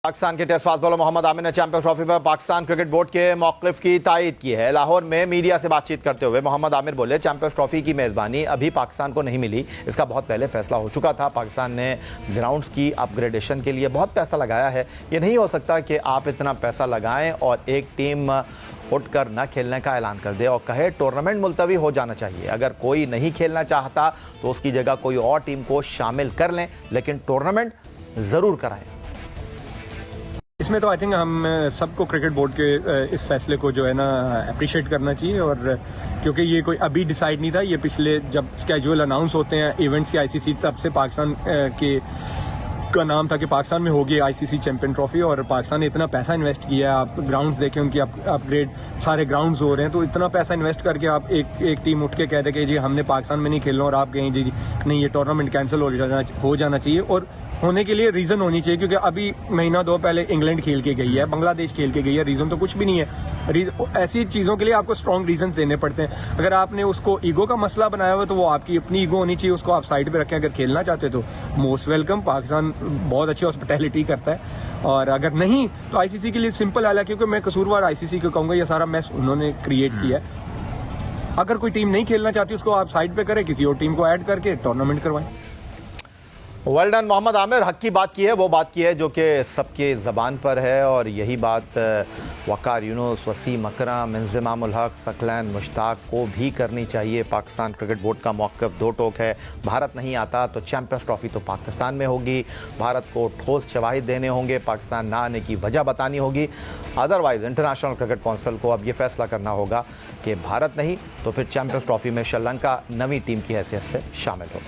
पाकिस्तान के test fast bowler Mohammad Amir ने champions trophy पर पाकिस्तान क्रिकेट बोर्ड के मौक़िफ़ की तायीद की है। लाहौर में मीडिया से बातचीत करते हुए मोहम्मद आमिर बोले, चैंपियंस ट्रॉफी की मेज़बानी अभी पाकिस्तान को नहीं मिली, इसका बहुत पहले फैसला हो चुका था। पाकिस्तान ने ग्राउंड्स की अपग्रेडेशन के लिए बहुत पैसा लगाया है। ये नहीं हो सकता कि आप इतना पैसा लगाएं और एक टीम उठकर न खेलने का ऐलान कर दे और कहे टूर्नामेंट मुलतवी हो जाना चाहिए। अगर कोई नहीं खेलना चाहता तो उसकी जगह कोई और टीम को शामिल कर लें, लेकिन टूर्नामेंट ज़रूर कराएं। इसमें तो आई थिंक हम सबको क्रिकेट बोर्ड के इस फैसले को जो है ना अप्रिशिएट करना चाहिए, और क्योंकि ये कोई अभी डिसाइड नहीं था, ये पिछले जब स्केड्यूल अनाउंस होते हैं इवेंट्स के आईसीसी, तब से पाकिस्तान के का नाम था कि पाकिस्तान में होगी आईसीसी चैंपियन ट्रॉफी, और पाकिस्तान ने इतना पैसा इन्वेस्ट किया है। आप ग्राउंड्स देखें, उनकी अपग्रेड सारे ग्राउंड्स हो रहे हैं, तो इतना पैसा इन्वेस्ट करके आप एक टीम उठ के कह दे कि जी हमने पाकिस्तान में नहीं खेलना, और आप कहें जी नहीं ये टूर्नामेंट कैंसिल हो जाना चाहिए। और होने के लिए रीज़न होनी चाहिए, क्योंकि अभी महीना दो पहले इंग्लैंड खेल के गई है, बांग्लादेश खेल के गई है, रीज़न तो कुछ भी नहीं है। ऐसी चीज़ों के लिए आपको स्ट्रॉन्ग रीजन देने पड़ते हैं। अगर आपने उसको ईगो का मसला बनाया हुआ तो वो आपकी अपनी ईगो होनी चाहिए, उसको आप साइड पे रखें। अगर खेलना चाहते तो मोस्ट वेलकम, पाकिस्तान बहुत अच्छी हॉस्पिटैलिटी करता है। और अगर नहीं तो आईसीसी के लिए सिंपल हाल है, क्योंकि मैं कसूरवार आईसीसी को कहूँगा, ये सारा मैस उन्होंने क्रिएट किया है। अगर कोई टीम नहीं खेलना चाहती उसको आप साइड पे करें, किसी और टीम को ऐड करके टूर्नामेंट करवाएं। Well done Mohammad Amir. हक की बात की है, वो बात की है जो कि सबके ज़बान पर है, और यही बात वक़ार यूनुस, वसीम अकरम, इंज़माम उल हक, सकलैन मुश्ताक को भी करनी चाहिए। पाकिस्तान क्रिकेट बोर्ड का मौक़िफ़ दो टोक है। भारत नहीं आता तो चैंपियंस ट्रॉफी तो पाकिस्तान में होगी। भारत को ठोस शवाहिद देने होंगे, पाकिस्तान ना आने की वजह बतानी होगी। अदरवाइज़ इंटरनेशनल क्रिकेट काउंसिल को अब ये फैसला करना होगा कि भारत नहीं तो फिर चैंपियंस ट्रॉफी में श्रीलंका नवी टीम की हैसियत से शामिल हो।